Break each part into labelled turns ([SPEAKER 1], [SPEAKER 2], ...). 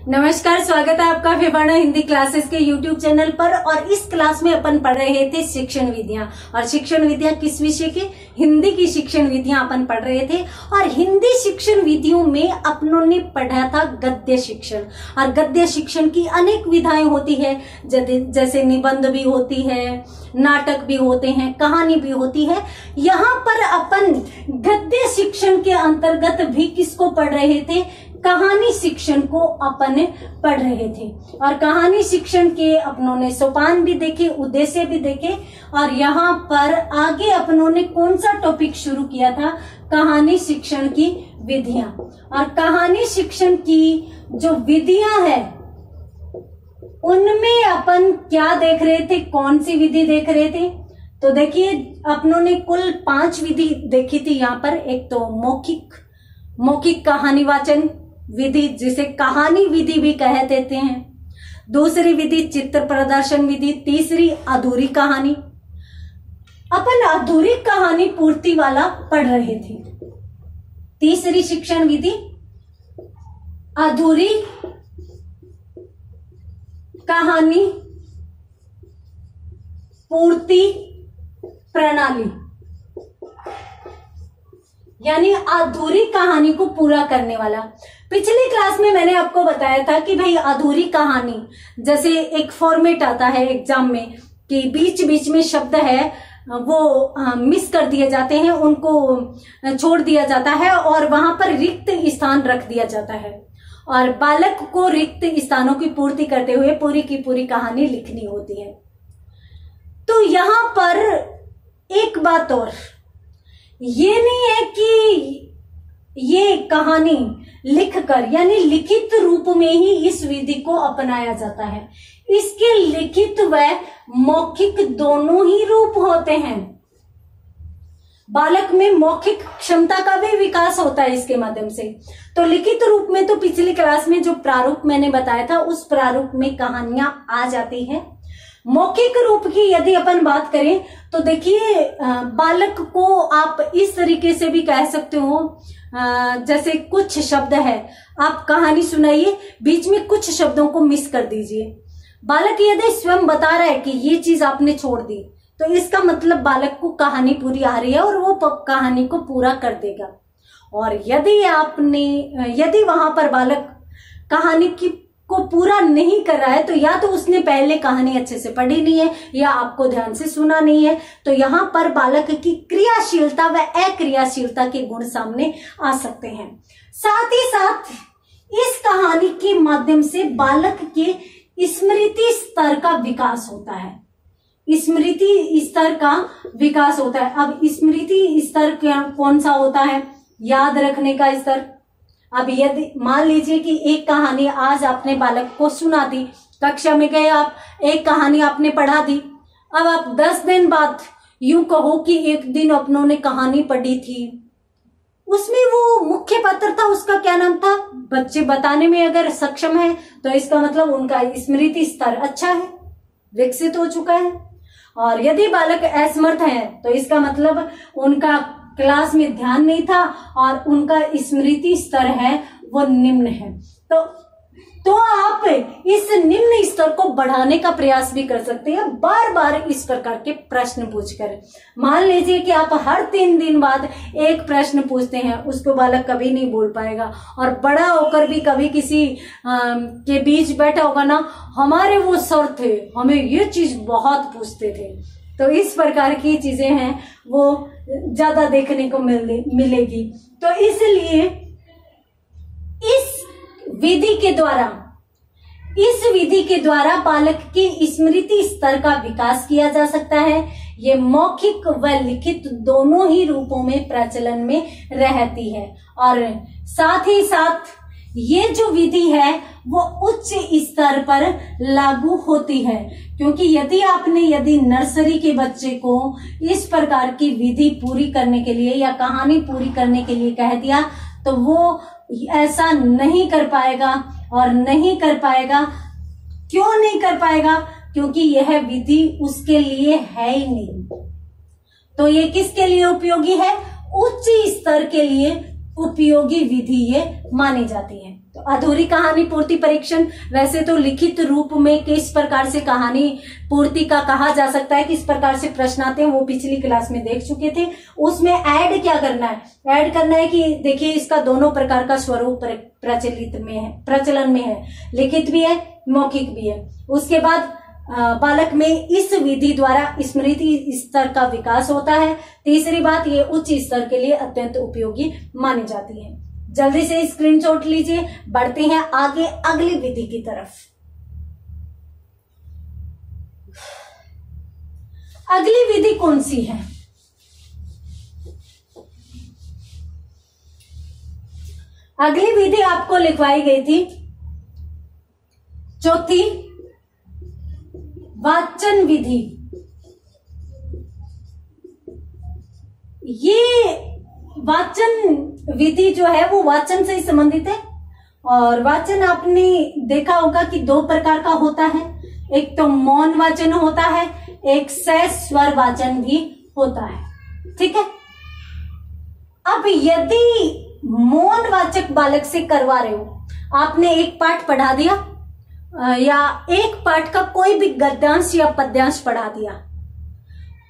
[SPEAKER 1] नमस्कार, स्वागत है आपका विवाणा हिंदी क्लासेस के YouTube चैनल पर। और इस क्लास में अपन पढ़ रहे थे शिक्षण विधियां। और शिक्षण विधियां किस विषय की? हिंदी की शिक्षण विधियां अपन पढ़ रहे थे। और हिंदी शिक्षण विधियों में अपनों ने पढ़ा था गद्य शिक्षण। और गद्य शिक्षण की अनेक विधाएं होती है, जैसे निबंध भी होती है, नाटक भी होते हैं, कहानी भी होती है। यहाँ पर अपन गद्य शिक्षण के अंतर्गत भी किसको पढ़ रहे थे? कहानी शिक्षण को अपन पढ़ रहे थे। और कहानी शिक्षण के अपनों ने सोपान भी देखे, उद्देश्य भी देखे। और यहाँ पर आगे अपनों ने कौन सा टॉपिक शुरू किया था? कहानी शिक्षण की विधियां। और कहानी शिक्षण की जो विधियां है उनमें अपन क्या देख रहे थे? कौन सी विधि देख रहे थे? तो देखिए, अपनों ने कुल 5 विधि देखी थी यहाँ पर। एक तो मौखिक कहानी वाचन विधि, जिसे कहानी विधि भी कह देते हैं। दूसरी विधि चित्र प्रदर्शन विधि। तीसरी अधूरी कहानी। अपन अधूरी कहानी पूर्ति वाला पढ़ रहे थे। तीसरी शिक्षण विधि अधूरी कहानी पूर्ति प्रणाली, यानी अधूरी कहानी को पूरा करने वाला। पिछली क्लास में मैंने आपको बताया था कि भाई अधूरी कहानी, जैसे एक फॉर्मेट आता है एग्जाम में कि बीच बीच में शब्द है वो मिस कर दिए जाते हैं, उनको छोड़ दिया जाता है और वहां पर रिक्त स्थान रख दिया जाता है। और बालक को रिक्त स्थानों की पूर्ति करते हुए पूरी की पूरी कहानी लिखनी होती है। तो यहां पर एक बात और, ये नहीं है कि ये कहानी लिखकर यानी लिखित रूप में ही इस विधि को अपनाया जाता है। इसके लिखित व मौखिक दोनों ही रूप होते हैं। बालक में मौखिक क्षमता का भी विकास होता है इसके माध्यम से। तो लिखित रूप में तो पिछली क्लास में जो प्रारूप मैंने बताया था उस प्रारूप में कहानियां आ जाती हैं। मौखिक रूप की यदि अपन बात करें तो देखिए, बालक को आप इस तरीके से भी कह सकते हो, जैसे कुछ शब्द है, आप कहानी सुनाइए, बीच में कुछ शब्दों को मिस कर दीजिए। बालक यदि स्वयं बता रहा है कि ये चीज आपने छोड़ दी, तो इसका मतलब बालक को कहानी पूरी आ रही है और वो कहानी को पूरा कर देगा। और यदि वहां पर बालक कहानी को पूरा नहीं कर रहा है, तो या तो उसने पहले कहानी अच्छे से पढ़ी नहीं है या आपको ध्यान से सुना नहीं है। तो यहाँ पर बालक की क्रियाशीलता व अक्रियाशीलता के गुण सामने आ सकते हैं। साथ ही साथ इस कहानी के माध्यम से बालक के स्मृति स्तर का विकास होता है। स्मृति स्तर का विकास होता है। अब स्मृति स्तर कौन सा होता है? याद रखने का स्तर। अब यदि मान लीजिए कि एक कहानी आज आपने बालक को सुना दी, कक्षा में गए आप, एक कहानी आपने पढ़ा दी। अब आप 10 दिन बाद यूं कहो कि एक दिन अपनों ने कहानी पढ़ी थी, उसमें वो मुख्य पात्र था, उसका क्या नाम था? बच्चे बताने में अगर सक्षम है तो इसका मतलब उनका स्मृति स्तर अच्छा है, विकसित हो चुका है। और यदि बालक असमर्थ है तो इसका मतलब उनका क्लास में ध्यान नहीं था और उनका स्मृति स्तर है वो निम्न है। तो आप इस निम्न स्तर को बढ़ाने का प्रयास भी कर सकते हैं, बार बार इस प्रकार के प्रश्न पूछकर। मान लीजिए कि आप हर 3 दिन बाद एक प्रश्न पूछते हैं, उसको बालक कभी नहीं बोल पाएगा। और बड़ा होकर भी कभी किसी के बीच बैठा होगा ना, हमारे वो सर थे, हमें ये चीज बहुत पूछते थे। तो इस प्रकार की चीजें हैं वो ज्यादा देखने को मिलेगी। तो इसलिए इस विधि के द्वारा बालक के स्मृति स्तर का विकास किया जा सकता है। ये मौखिक व लिखित दोनों ही रूपों में प्रचलन में रहती है। और साथ ही साथ ये जो विधि है वो उच्च स्तर पर लागू होती है, क्योंकि यदि नर्सरी के बच्चे को इस प्रकार की विधि पूरी करने के लिए या कहानी पूरी करने के लिए कह दिया तो वो ऐसा नहीं कर पाएगा। और नहीं कर पाएगा, क्यों नहीं कर पाएगा? क्योंकि यह विधि उसके लिए है ही नहीं। तो ये किसके लिए उपयोगी है? उच्च स्तर के लिए उपयोगी विधि ये मानी जाती है। तो अधूरी कहानी पूर्ति परीक्षण, वैसे तो लिखित रूप में किस प्रकार से कहानी पूर्ति का कहा जा सकता है, किस प्रकार से प्रश्न आते हैं, वो पिछली क्लास में देख चुके थे। उसमें ऐड क्या करना है, ऐड करना है कि देखिए इसका दोनों प्रकार का स्वरूप प्रचलन में है, लिखित भी है मौखिक भी है। उसके बाद बालक में इस विधि द्वारा स्मृति स्तर का विकास होता है। तीसरी बात, ये उच्च स्तर के लिए अत्यंत उपयोगी मानी जाती है। जल्दी से स्क्रीनशॉट लीजिए, बढ़ते हैं आगे अगली विधि की तरफ। अगली विधि कौन सी है? अगली विधि आपको लिखवाई गई थी चौथी, वाचन विधि। ये वाचन विधि जो है वो वाचन से ही संबंधित है। और वाचन आपने देखा होगा कि दो प्रकार का होता है, एक तो मौन वाचन होता है, एक सस्वर वाचन भी होता है। ठीक है, अब यदि मौन वाचक बालक से करवा रहे हो, आपने एक पाठ पढ़ा दिया या एक पाठ का कोई भी गद्यांश या पद्यांश पढ़ा दिया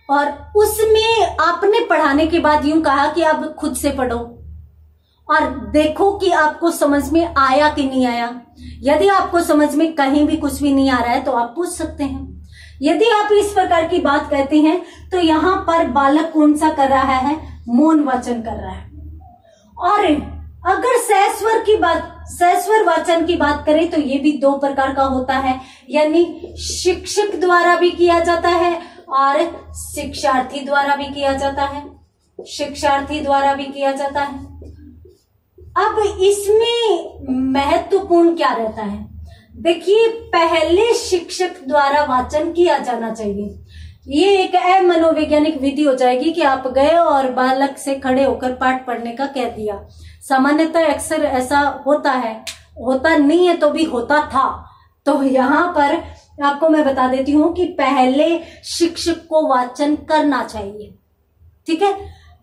[SPEAKER 1] और उसमें आपने पढ़ाने के बाद यूं कहा कि अब खुद से पढ़ो और देखो कि आपको समझ में आया कि नहीं आया। यदि आपको समझ में कहीं भी कुछ भी नहीं आ रहा है तो आप पूछ सकते हैं। यदि आप इस प्रकार की बात कहते हैं तो यहां पर बालक कौन सा कर रहा है? मौन वाचन कर रहा है। और अगर सस्वर वाचन की बात करें तो ये भी दो प्रकार का होता है, यानी शिक्षक द्वारा भी किया जाता है और शिक्षार्थी द्वारा भी किया जाता है। शिक्षार्थी द्वारा भी किया जाता है। अब इसमें महत्वपूर्ण क्या रहता है? देखिए, पहले शिक्षक द्वारा वाचन किया जाना चाहिए। ये एक मनोवैज्ञानिक विधि हो जाएगी कि आप गए और बालक से खड़े होकर पाठ पढ़ने का कह दिया। सामान्यतः अक्सर ऐसा होता है, होता नहीं है तो भी होता था। तो यहाँ पर आपको मैं बता देती हूं कि पहले शिक्षक को वाचन करना चाहिए। ठीक है,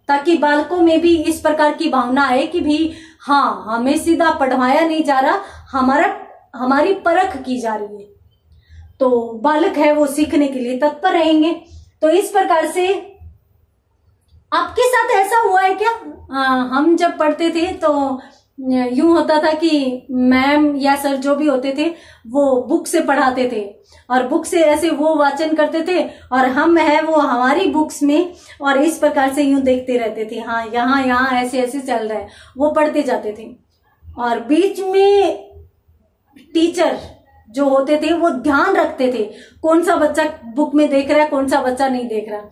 [SPEAKER 1] ताकि बालकों में भी इस प्रकार की भावना आए कि भी हाँ, हमें सीधा पढ़वाया नहीं जा रहा, हमारी परख की जा रही है। तो बालक है वो सीखने के लिए तत्पर रहेंगे। तो इस प्रकार से आपके साथ ऐसा हुआ है क्या? हम जब पढ़ते थे तो यूं होता था कि मैम या सर जो भी होते थे वो बुक से पढ़ाते थे और बुक से ऐसे वो वाचन करते थे और हम है वो हमारी बुक्स में और इस प्रकार से यूं देखते रहते थे। हाँ, यहाँ ऐसे ऐसे चल रहा है, वो पढ़ते जाते थे। और बीच में टीचर जो होते थे वो ध्यान रखते थे कौन सा बच्चा बुक में देख रहा है, कौन सा बच्चा नहीं देख रहा।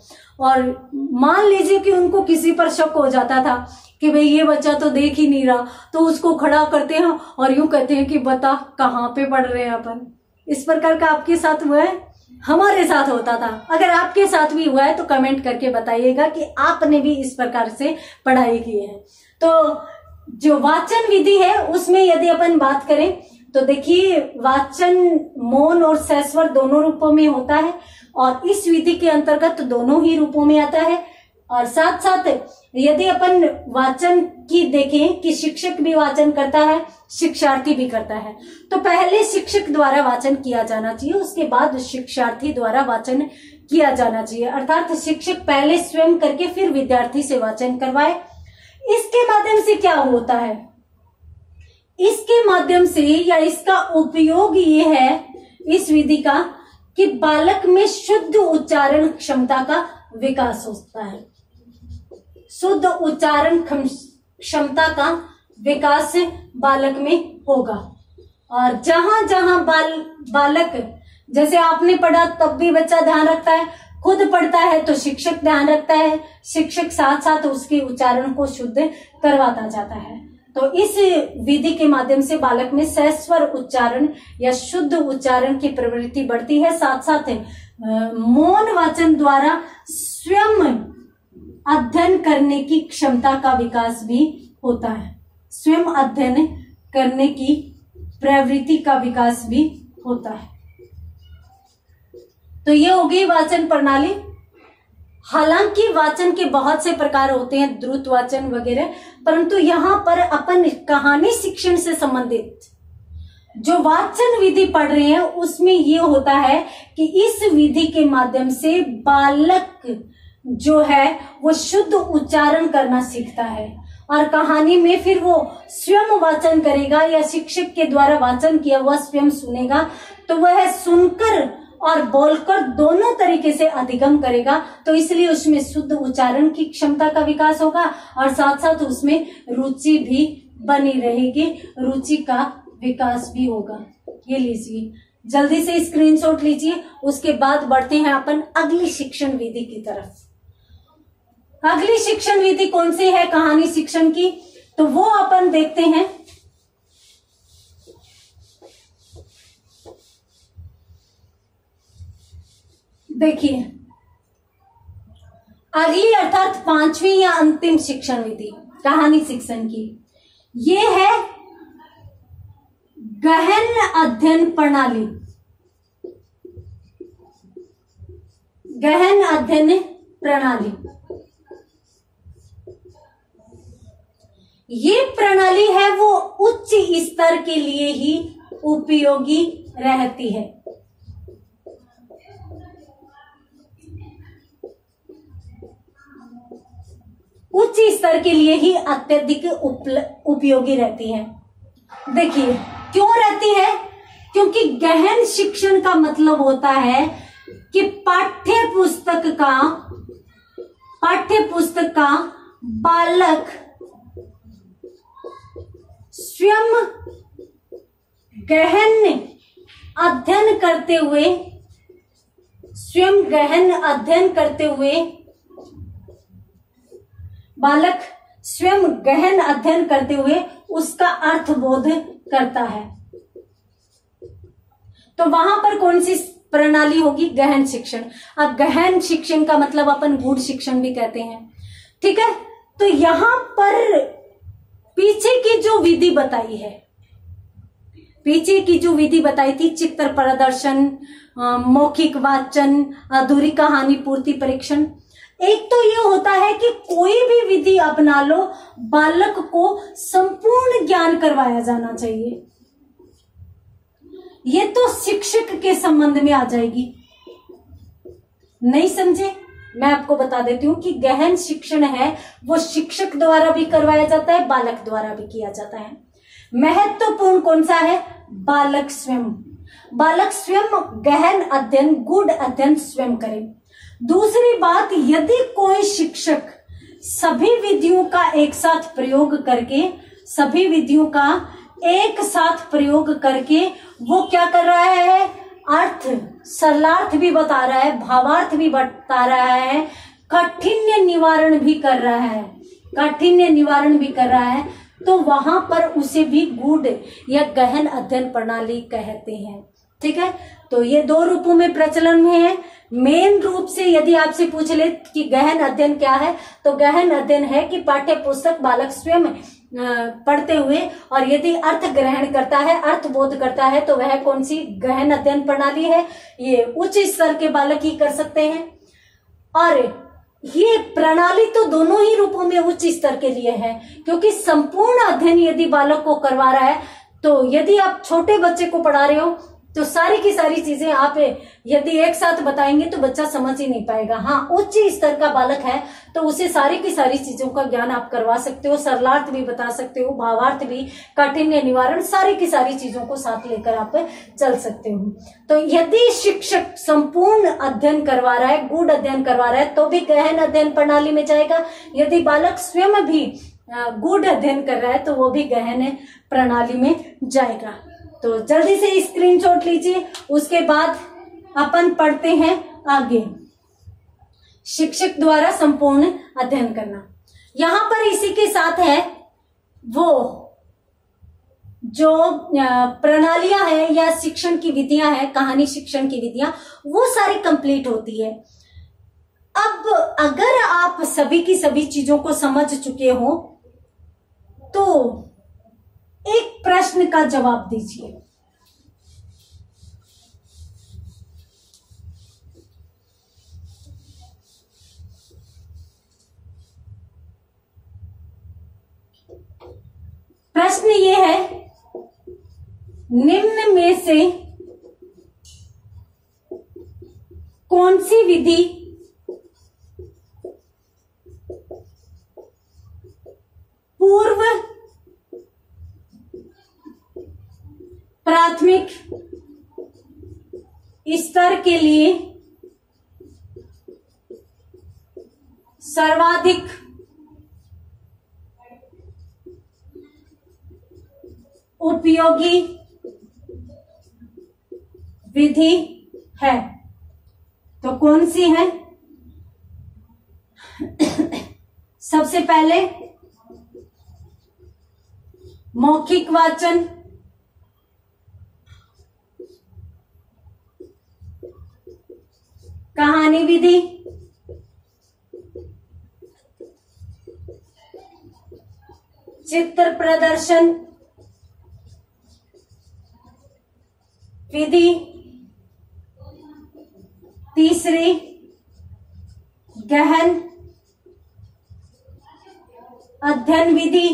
[SPEAKER 1] और मान लीजिए कि उनको किसी पर शक हो जाता था कि भाई ये बच्चा तो देख ही नहीं रहा, तो उसको खड़ा करते हैं और यूं कहते हैं कि बता कहाँ पे पढ़ रहे हैं अपन। इस प्रकार का आपके साथ हुआ है? हमारे साथ होता था। अगर आपके साथ भी हुआ है तो कमेंट करके बताइएगा कि आपने भी इस प्रकार से पढ़ाई की है। तो जो वाचन विधि है उसमें यदि अपन बात करें तो देखिए, वाचन मौन और सस्वर दोनों रूपों में होता है और इस विधि के अंतर्गत दोनों ही रूपों में आता है। और साथ साथ यदि अपन वाचन की देखें कि शिक्षक भी वाचन करता है, शिक्षार्थी भी करता है, तो पहले शिक्षक द्वारा वाचन किया जाना चाहिए, उसके बाद शिक्षार्थी द्वारा वाचन किया जाना चाहिए। अर्थात शिक्षक पहले स्वयं करके फिर विद्यार्थी से वाचन करवाए। इसके माध्यम से क्या होता है? इसके माध्यम से या इसका उपयोग ये है इस विधि का कि बालक में शुद्ध उच्चारण क्षमता का विकास होता है। शुद्ध उच्चारण क्षमता का विकास बालक में होगा। और जहां जहां बालक, जैसे आपने पढ़ा तब भी बच्चा ध्यान रखता है, खुद पढ़ता है तो शिक्षक ध्यान रखता है, शिक्षक साथ साथ उसके उच्चारण को शुद्ध करवाता जाता है। तो इस विधि के माध्यम से बालक में सस्वर उच्चारण या शुद्ध उच्चारण की प्रवृत्ति बढ़ती है। साथ साथ मौन वाचन द्वारा स्वयं अध्ययन करने की क्षमता का विकास भी होता है। स्वयं अध्ययन करने की प्रवृत्ति का विकास भी होता है। तो ये हो गई वाचन प्रणाली। हालांकि वाचन के बहुत से प्रकार होते हैं, द्रुत वाचन वगैरह, परंतु यहाँ पर अपन कहानी शिक्षण से संबंधित जो वाचन विधि पढ़ रहे हैं उसमें ये होता है कि इस विधि के माध्यम से बालक जो है वो शुद्ध उच्चारण करना सीखता है, और कहानी में फिर वो स्वयं वाचन करेगा या शिक्षक के द्वारा वाचन किया हुआ स्वयं सुनेगा, तो वह सुनकर और बोलकर दोनों तरीके से अधिगम करेगा। तो इसलिए उसमें शुद्ध उच्चारण की क्षमता का विकास होगा और साथ साथ उसमें रुचि भी बनी रहेगी, रुचि का विकास भी होगा। ये लीजिए, जल्दी से स्क्रीनशॉट लीजिए। उसके बाद बढ़ते हैं अपन अगली शिक्षण विधि की तरफ। अगली शिक्षण विधि कौन सी है कहानी शिक्षण की, तो वो अपन देखते हैं। देखिए, अगली अर्थात 5वीं या अंतिम शिक्षण विधि कहानी शिक्षण की, ये है गहन अध्ययन प्रणाली। गहन अध्ययन प्रणाली, ये प्रणाली है वो उच्च स्तर के लिए ही उपयोगी रहती है। उच्च स्तर के लिए ही अत्यधिक उपयोगी रहती है। देखिए क्यों रहती है, क्योंकि गहन शिक्षण का मतलब होता है कि पाठ्य पुस्तक का बालक स्वयं गहन अध्ययन करते हुए बालक स्वयं गहन अध्ययन करते हुए उसका अर्थबोध करता है। तो वहां पर कौन सी प्रणाली होगी, गहन शिक्षण। अब गहन शिक्षण का मतलब अपन गूढ़ शिक्षण भी कहते हैं, ठीक है। तो यहां पर पीछे की जो विधि बताई है, पीछे की जो विधि बताई थी, चित्र प्रदर्शन, मौखिक वाचन, अधूरी कहानी पूर्ति परीक्षण, एक तो ये होता है कि कोई भी विधि अपना लो, बालक को संपूर्ण ज्ञान करवाया जाना चाहिए। ये तो शिक्षक के संबंध में आ जाएगी, नहीं समझे? मैं आपको बता देती हूँ कि गहन शिक्षण है वो शिक्षक द्वारा भी करवाया जाता है, बालक द्वारा भी किया जाता है। महत्वपूर्ण कौन सा है, बालक स्वयं गहन अध्ययन, गूढ़ अध्ययन स्वयं करे। दूसरी बात, यदि कोई शिक्षक सभी विधियों का एक साथ प्रयोग करके वो क्या कर रहा है, अर्थ सरलार्थ भी बता रहा है, भावार्थ भी बता रहा है, काठिन्य निवारण भी कर रहा है, तो वहां पर उसे भी गूढ़ या गहन अध्ययन प्रणाली कहते हैं, ठीक है। तो ये दो रूपों में प्रचलन में है। मेन रूप से यदि आपसे पूछ ले कि गहन अध्ययन क्या है, तो गहन अध्ययन है कि पाठ्य पुस्तक बालक स्वयं पढ़ते हुए और यदि अर्थ ग्रहण करता है, अर्थ बोध करता है, तो वह कौन सी गहन अध्ययन प्रणाली है, ये उच्च स्तर के बालक ही कर सकते हैं। और ये प्रणाली तो दोनों ही रूपों में उच्च स्तर के लिए है, क्योंकि संपूर्ण अध्ययन यदि बालक को करवा रहा है, तो यदि आप छोटे बच्चे को पढ़ा रहे हो तो सारी की सारी चीजें आप यदि एक साथ बताएंगे तो बच्चा समझ ही नहीं पाएगा। हाँ, उच्च स्तर का बालक है तो उसे सारी की सारी चीजों का ज्ञान आप करवा सकते हो, सरलार्थ भी बता सकते हो, भावार्थ भी, काठिन्य निवारण, सारी की सारी चीजों को साथ लेकर आप चल सकते हो। तो यदि शिक्षक संपूर्ण अध्ययन करवा रहा है, गूढ़ अध्ययन करवा रहा है, तो भी गहन अध्ययन प्रणाली में जाएगा। यदि बालक स्वयं भी गूढ़ अध्ययन कर रहा है तो वो भी गहन प्रणाली में जाएगा। तो जल्दी से स्क्रीनशॉट लीजिए। उसके बाद अपन पढ़ते हैं आगे, शिक्षक द्वारा संपूर्ण अध्ययन करना। यहां पर इसी के साथ है वो जो प्रणालियां हैं या शिक्षण की विधियां हैं, कहानी शिक्षण की विधियां, वो सारी कंप्लीट होती है। अब अगर आप सभी की सभी चीजों को समझ चुके हो तो एक प्रश्न का जवाब दीजिए। प्रश्न ये है, निम्न में से कौन सी विधि पूर्व प्राथमिक स्तर के लिए सर्वाधिक उपयोगी विधि है? तो कौन सी है? सबसे पहले मौखिक वाचन, कहानी विधि, चित्र प्रदर्शन विधि, तीसरी गहन अध्ययन विधि,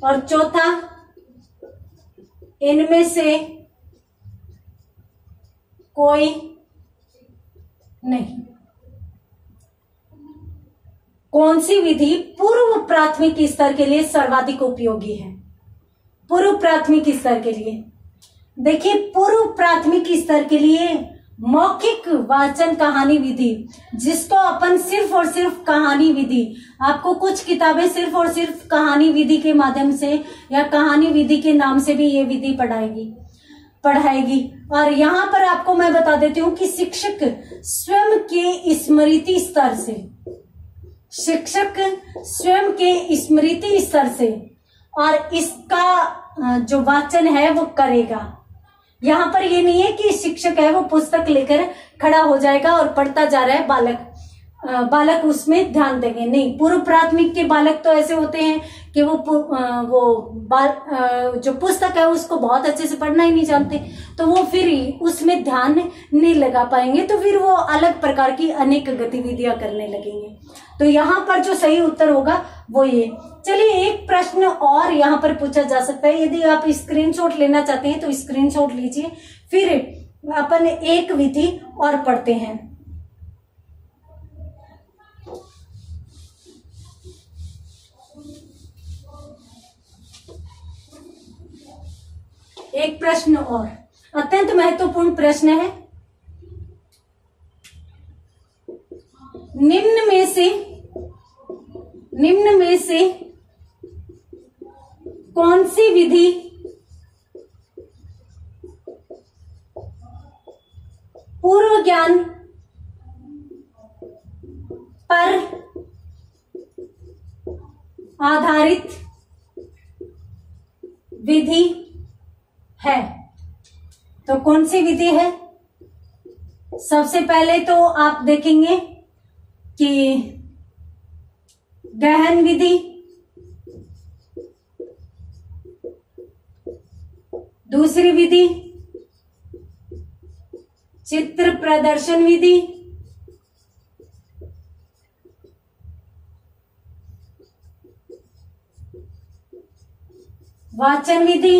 [SPEAKER 1] और चौथा इनमें से कोई नहीं। कौन सी विधि पूर्व प्राथमिक स्तर के लिए सर्वाधिक उपयोगी है? पूर्व प्राथमिक स्तर के लिए देखिए, पूर्व प्राथमिक स्तर के लिए मौखिक वाचन कहानी विधि, जिसको अपन सिर्फ और सिर्फ कहानी विधि, आपको कुछ किताबें सिर्फ और सिर्फ कहानी विधि के माध्यम से या कहानी विधि के नाम से भी ये विधि पढ़ाएगी। और यहाँ पर आपको मैं बता देती हूँ कि शिक्षक स्वयं के स्मृति स्तर से, शिक्षक स्वयं के स्मृति स्तर से और इसका जो वाचन है वो करेगा। यहाँ पर ये नहीं है कि शिक्षक है वो पुस्तक लेकर खड़ा हो जाएगा और पढ़ता जा रहा है, बालक उसमें ध्यान देंगे, नहीं। पूर्व प्राथमिक के बालक तो ऐसे होते हैं कि जो पुस्तक है उसको बहुत अच्छे से पढ़ना ही नहीं जानते, तो वो फिर उसमें ध्यान नहीं लगा पाएंगे, तो फिर वो अलग प्रकार की अनेक गतिविधियां करने लगेंगे। तो यहाँ पर जो सही उत्तर होगा वो ये। चलिए एक प्रश्न और यहाँ पर पूछा जा सकता है, यदि आप स्क्रीनशॉट लेना चाहते हैं तो स्क्रीनशॉट लीजिए, फिर अपन एक विधि और पढ़ते हैं। एक प्रश्न और, अत्यंत महत्वपूर्ण प्रश्न है। निम्न में से कौन सी विधि पूर्व ज्ञान पर आधारित विधि है? तो कौन सी विधि है? सबसे पहले तो आप देखेंगे कि गहन विधि, दूसरी विधि चित्र प्रदर्शन विधि, वाचन विधि,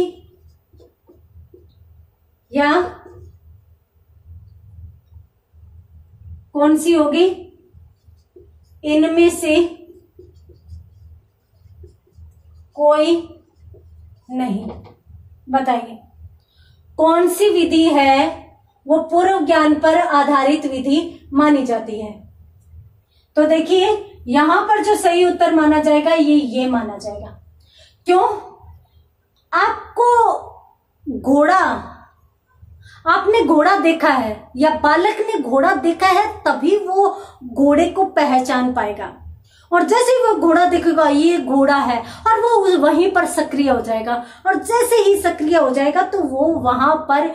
[SPEAKER 1] या कौन सी होगी? इनमें से कोई नहीं। बताइए कौन सी विधि है वो पूर्व ज्ञान पर आधारित विधि मानी जाती है? तो देखिए यहां पर जो सही उत्तर माना जाएगा ये माना जाएगा। क्यों? आपको आपने घोड़ा देखा है या बालक ने घोड़ा देखा है, तभी वो घोड़े को पहचान पाएगा। और जैसे ही वो घोड़ा देखेगा ये घोड़ा है, और वो वहीं पर सक्रिय हो जाएगा, और जैसे ही सक्रिय हो जाएगा तो वो वहां पर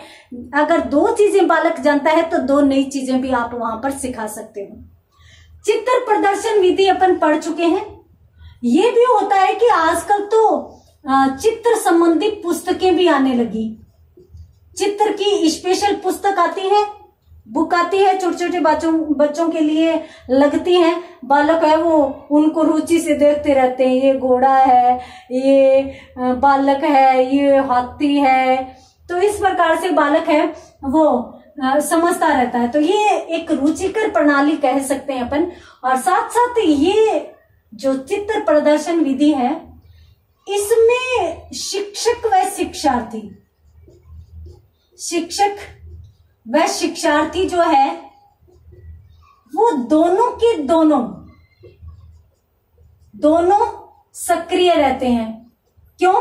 [SPEAKER 1] अगर दो चीजें बालक जानता है तो दो नई चीजें भी आप वहां पर सिखा सकते हो। चित्र प्रदर्शन विधि अपन पढ़ चुके हैं। ये भी होता है कि आजकल तो चित्र संबंधी पुस्तकें भी आने लगी। चित्र की स्पेशल पुस्तक आती है बुक आती है, छोटे छोटे बच्चों के लिए लगती हैं, बालक है वो उनको रुचि से देखते रहते हैं, ये घोड़ा है, ये बालक है, ये हाथी है। तो इस प्रकार से बालक है वो समझता रहता है। तो ये एक रुचिकर प्रणाली कह सकते हैं अपन। और साथ साथ ये जो चित्र प्रदर्शन विधि है, इसमें शिक्षक व शिक्षार्थी जो है वो दोनों के दोनों सक्रिय रहते हैं। क्यों?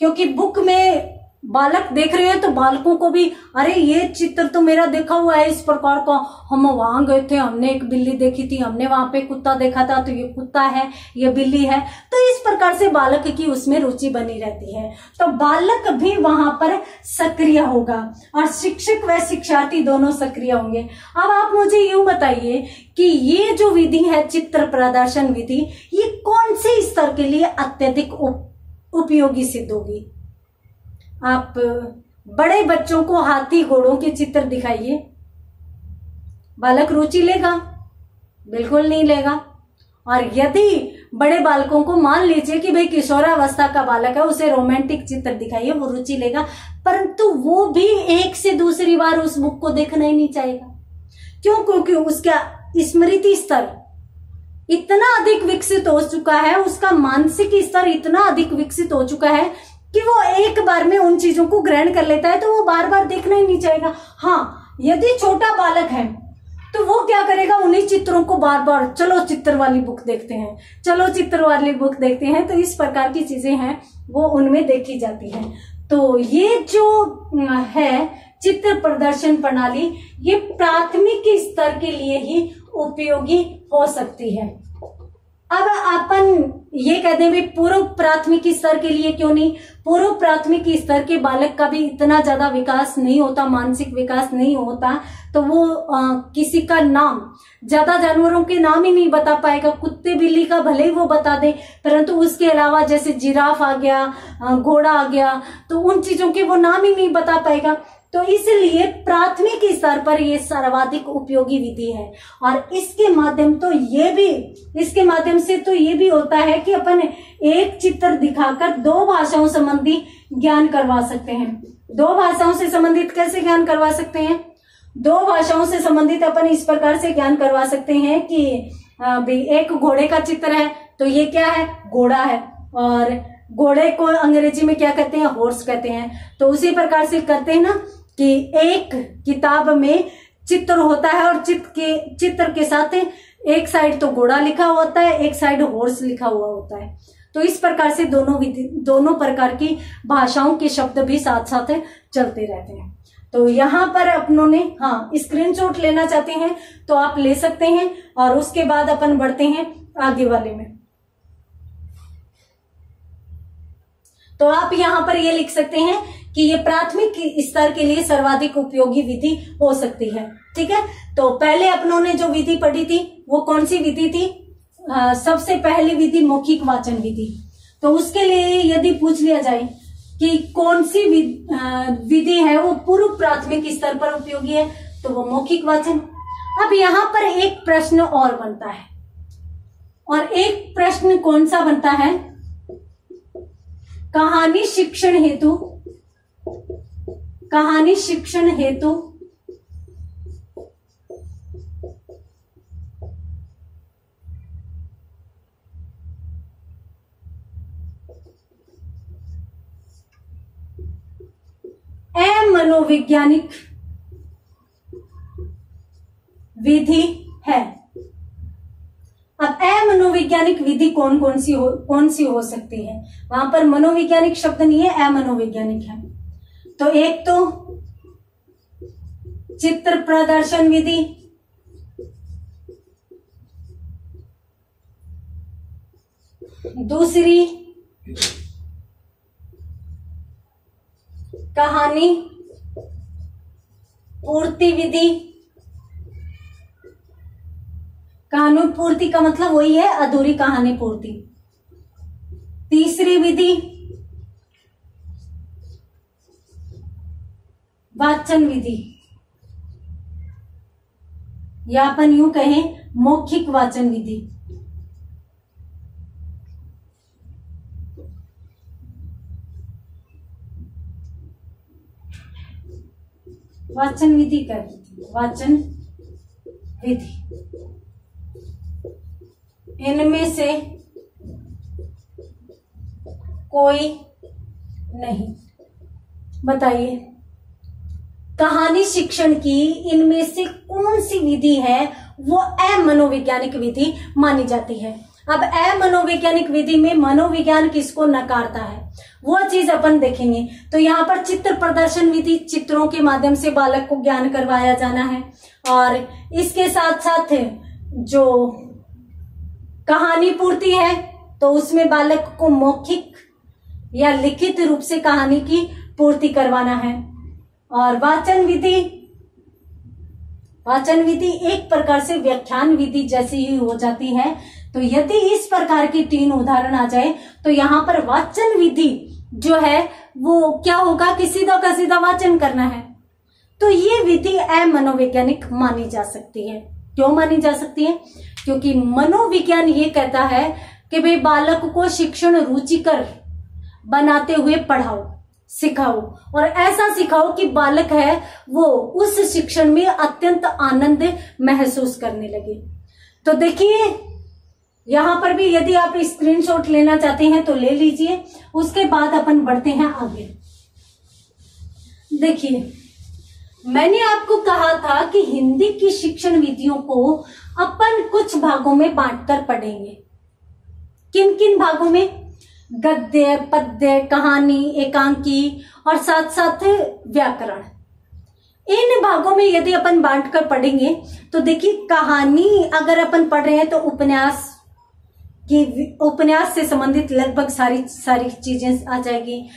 [SPEAKER 1] क्योंकि बुक में बालक देख रहे हैं तो बालकों को भी, अरे ये चित्र तो मेरा देखा हुआ है इस प्रकार का, हम वहां गए थे, हमने एक बिल्ली देखी थी, हमने वहां पे कुत्ता देखा था, तो ये कुत्ता है, ये बिल्ली है। तो इस प्रकार से बालक की उसमें रुचि बनी रहती है। तो बालक भी वहां पर सक्रिय होगा और शिक्षक व शिक्षार्थी दोनों सक्रिय होंगे। अब आप मुझे यूं बताइए कि ये जो विधि है चित्र प्रदर्शन विधि, ये कौन से स्तर के लिए अत्यधिक उपयोगी सिद्ध होगी? आप बड़े बच्चों को हाथी घोड़ों के चित्र दिखाइए, बालक रुचि लेगा? बिल्कुल नहीं लेगा। और यदि बड़े बालकों को मान लीजिए कि भाई किशोरावस्था का बालक है, उसे रोमांटिक चित्र दिखाइए, वो रुचि लेगा, परंतु वो भी एक से दूसरी बार उस बुक को देखना ही नहीं चाहेगा। क्यों? क्योंकि उसका स्मृति स्तर इतना अधिक विकसित हो चुका है, उसका मानसिक स्तर इतना अधिक विकसित हो चुका है कि वो एक बार में उन चीजों को ग्रहण कर लेता है, तो वो बार बार देखना ही नहीं चाहेगा। हाँ, यदि छोटा बालक है तो वो क्या करेगा, उन्हीं चित्रों को बार बार, चलो चित्र वाली बुक देखते हैं, चलो चित्र वाली बुक देखते हैं। तो इस प्रकार की चीजें हैं वो उनमें देखी जाती हैं। तो ये जो है चित्र प्रदर्शन प्रणाली, ये प्राथमिक स्तर के लिए ही उपयोगी हो सकती है। अब अपन ये कहते हैं भी पूर्व प्राथमिक स्तर के लिए क्यों नहीं? पूर्व प्राथमिक स्तर के बालक का भी इतना ज्यादा विकास नहीं होता, मानसिक विकास नहीं होता, तो वो किसी का नाम, ज्यादा जानवरों के नाम ही नहीं बता पाएगा। कुत्ते बिल्ली का भले ही वो बता दे, परंतु उसके अलावा जैसे जिराफ आ गया, घोड़ा आ गया, तो उन चीजों के वो नाम ही नहीं बता पाएगा। तो इसलिए प्राथमिक स्तर पर ये सर्वाधिक उपयोगी विधि है। और इसके माध्यम से तो ये भी होता है कि अपन एक चित्र दिखाकर दो भाषाओं संबंधी ज्ञान करवा सकते हैं। दो भाषाओं से संबंधित कैसे ज्ञान करवा सकते हैं? दो भाषाओं से संबंधित अपन इस प्रकार से ज्ञान करवा सकते हैं कि एक घोड़े का चित्र है, तो ये क्या है? घोड़ा है। और घोड़े को अंग्रेजी में क्या कहते हैं? हॉर्स कहते हैं। तो उसी प्रकार से करते हैं ना कि एक किताब में चित्र होता है और चित्र के साथ एक साइड तो घोड़ा लिखा होता है, एक साइड हॉर्स लिखा हुआ होता है। तो इस प्रकार से दोनों प्रकार की भाषाओं के शब्द भी साथ साथ चलते रहते हैं। तो यहाँ पर अपनों ने स्क्रीनशॉट लेना चाहते हैं तो आप ले सकते हैं, और उसके बाद अपन बढ़ते हैं आगे वाले में। तो आप यहाँ पर ये लिख सकते हैं कि ये प्राथमिक स्तर के लिए सर्वाधिक उपयोगी विधि हो सकती है। ठीक है, तो पहले अपनों ने जो विधि पढ़ी थी वो कौन सी विधि थी? सबसे पहली विधि मौखिक वाचन विधि। तो उसके लिए यदि पूछ लिया जाए कि कौन सी विधि है वो पूर्व प्राथमिक स्तर पर उपयोगी है, तो वो मौखिक वाचन। अब यहाँ पर एक प्रश्न और बनता है, और एक प्रश्न कौन सा बनता है? कहानी शिक्षण हेतु अमनोवैज्ञानिक विधि है। अब अमनोवैज्ञानिक विधि कौन सी हो सकती है? वहां पर मनोवैज्ञानिक शब्द नहीं है, अमनोवैज्ञानिक है। तो एक तो चित्र प्रदर्शन विधि, दूसरी कहानी पूर्ति विधि। कहानी पूर्ति का मतलब वही है अधूरी कहानी पूर्ति। तीसरी विधि वाचन विधि। या अपन यूं कहें मौखिक वाचन विधि। वाचन विधि कर देती, वाचन विधि। इनमें से कोई नहीं। बताइए कहानी शिक्षण की इनमें से कौन सी विधि है वो अमनोवैज्ञानिक विधि मानी जाती है। अब अमनोवैज्ञानिक विधि में मनोविज्ञान किसको नकारता है वो चीज अपन देखेंगे। तो यहाँ पर चित्र प्रदर्शन विधि, चित्रों के माध्यम से बालक को ज्ञान करवाया जाना है। और इसके साथ साथ जो कहानी पूर्ति है तो उसमें बालक को मौखिक या लिखित रूप से कहानी की पूर्ति करवाना है। और वाचन विधि, वाचन विधि एक प्रकार से व्याख्यान विधि जैसी ही हो जाती है। तो यदि इस प्रकार की 3 उदाहरण आ जाए तो यहाँ पर वाचन विधि जो है वो क्या होगा कि सीधा का सीधा वाचन करना है। तो ये विधि अमनोवैज्ञानिक मानी जा सकती है। क्यों मानी जा सकती है? क्योंकि मनोविज्ञान ये कहता है कि भाई बालक को शिक्षण रुचिकर बनाते हुए पढ़ाओ, सिखाओ और ऐसा सिखाओ कि बालक है वो उस शिक्षण में अत्यंत आनंद महसूस करने लगे। तो देखिए यहां पर भी यदि आप स्क्रीनशॉट लेना चाहते हैं तो ले लीजिए। उसके बाद अपन बढ़ते हैं आगे। देखिए मैंने आपको कहा था कि हिंदी की शिक्षण विधियों को अपन कुछ भागों में बांटकर पढ़ेंगे। किन किन भागों में? गद्य, पद्य, कहानी, एकांकी और साथ साथ व्याकरण। इन भागों में यदि अपन बांटकर पढ़ेंगे तो देखिए कहानी अगर अपन पढ़ रहे हैं तो उपन्यास से संबंधित लगभग सारी चीजें आ जाएगी,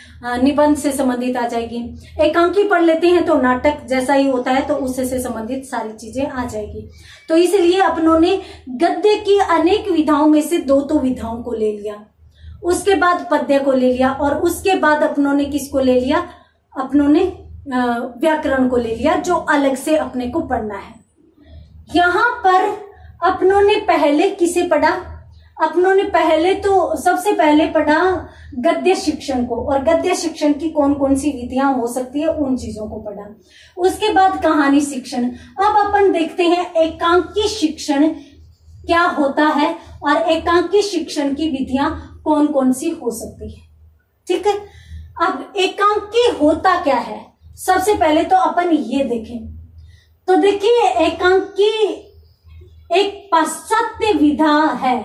[SPEAKER 1] निबंध से संबंधित आ जाएगी। एकांकी पढ़ लेते हैं तो नाटक जैसा ही होता है तो उससे संबंधित सारी चीजें आ जाएगी। तो इसलिए अपनों ने गद्य की अनेक विधाओं में से 2 विधाओं को ले लिया, उसके बाद पद्य को ले लिया और उसके बाद अपनों ने किसको ले लिया? अपनों ने व्याकरण को ले लिया जो अलग से अपने को पढ़ना है। यहां पर अपनों ने पहले किसे पढ़ा? अपनों ने पहले तो सबसे पहले पढ़ा गद्य शिक्षण को और गद्य शिक्षण की कौन कौन सी विधियां हो सकती है उन चीजों को पढ़ा। उसके बाद कहानी शिक्षण। अब अपन देखते हैं एकांकी शिक्षण क्या होता है और एकांकी शिक्षण की विधियां कौन कौन सी हो सकती है। ठीक है, अब एकांकी होता क्या है सबसे पहले तो अपन ये देखें। तो देखिए एकांकी एक पाश्चात्य विधा है,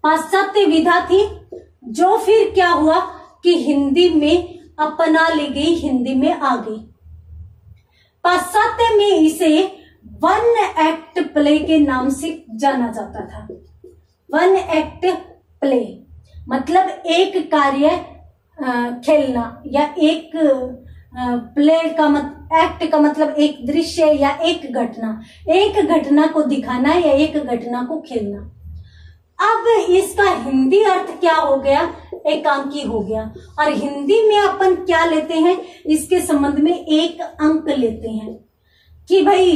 [SPEAKER 1] पाश्चात्य विधा थी जो फिर क्या हुआ कि हिंदी में अपना ली गई, हिंदी में आ गई। पाश्चात्य में इसे 1 एक्ट प्ले के नाम से जाना जाता था। 1 एक्ट प्ले मतलब एक कार्य खेलना या एक प्ले का एक्ट का मतलब एक दृश्य या एक घटना को दिखाना या एक घटना को खेलना। अब इसका हिंदी अर्थ क्या हो गया? एकांकी हो गया। और हिंदी में अपन क्या लेते हैं? इसके संबंध में 1 अंक लेते हैं कि भाई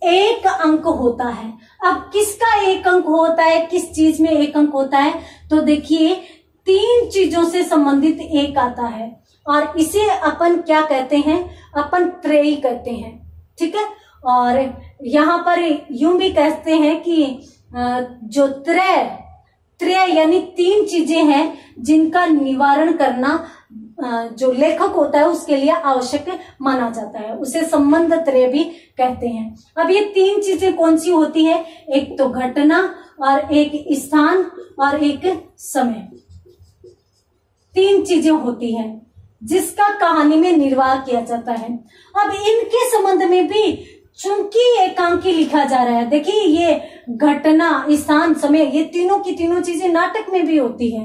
[SPEAKER 1] 1 अंक होता है। अब किसका 1 अंक होता है, किस चीज में 1 अंक होता है? तो देखिए 3 चीजों से संबंधित 1 आता है और इसे अपन क्या कहते हैं? अपन त्रयी कहते हैं। ठीक है, और यहाँ पर यूं भी कहते हैं कि जो त्रय यानी 3 चीजें हैं जिनका निवारण करना जो लेखक होता है उसके लिए आवश्यक माना जाता है, उसे संबंध त्रय भी कहते हैं। अब ये 3 चीजें कौन सी होती है? एक तो घटना और एक स्थान और एक समय। 3 चीजें होती हैं जिसका कहानी में निर्वाह किया जाता है। अब इनके संबंध में भी चूंकि एकांकी लिखा जा रहा है, देखिए ये घटना, स्थान, समय, ये तीनों की तीनों चीजें नाटक में भी होती है।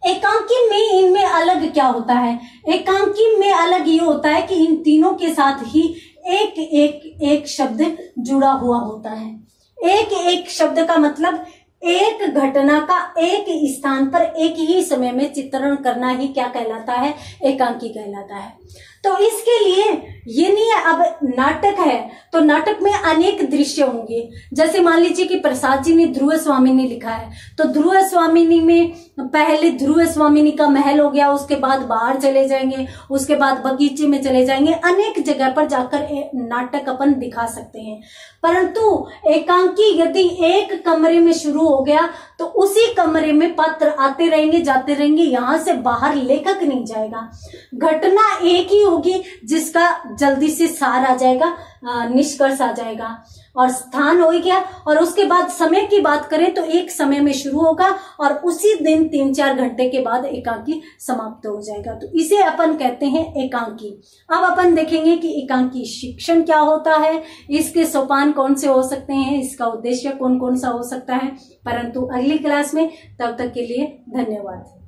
[SPEAKER 1] एकांकी में इनमें अलग क्या होता है? एकांकी में अलग ये होता है कि इन तीनों के साथ ही एक शब्द जुड़ा हुआ होता है। एक शब्द का मतलब एक घटना का एक स्थान पर एक ही समय में चित्रण करना ही क्या कहलाता है, एकांकी कहलाता है। तो इसके लिए ये नहीं है, अब नाटक है तो नाटक में अनेक दृश्य होंगे। जैसे मान लीजिए कि प्रसाद जी ने ध्रुव स्वामिनी लिखा है, तो ध्रुव स्वामिनी में पहले ध्रुव स्वामिनी का महल हो गया, उसके बाद बाहर चले जाएंगे, उसके बाद बगीचे में चले जाएंगे, अनेक जगह पर जाकर नाटक अपन दिखा सकते हैं। परंतु एकांकी यदि एक कमरे में शुरू हो गया तो उसी कमरे में पात्र आते रहेंगे जाते रहेंगे, यहां से बाहर लेखक नहीं जाएगा। घटना एक ही होगी जिसका जल्दी से सार आ जाएगा, निष्कर्ष आ जाएगा, और स्थान हो गया। और उसके बाद समय की बात करें तो एक समय में शुरू होगा और उसी दिन 3-4 घंटे के बाद एकांकी समाप्त हो जाएगा। तो इसे अपन कहते हैं एकांकी। अब अपन देखेंगे कि एकांकी शिक्षण क्या होता है, इसके सोपान कौन से हो सकते हैं, इसका उद्देश्य कौन कौन सा हो सकता है, परंतु अगली क्लास में। तब तक के लिए धन्यवाद।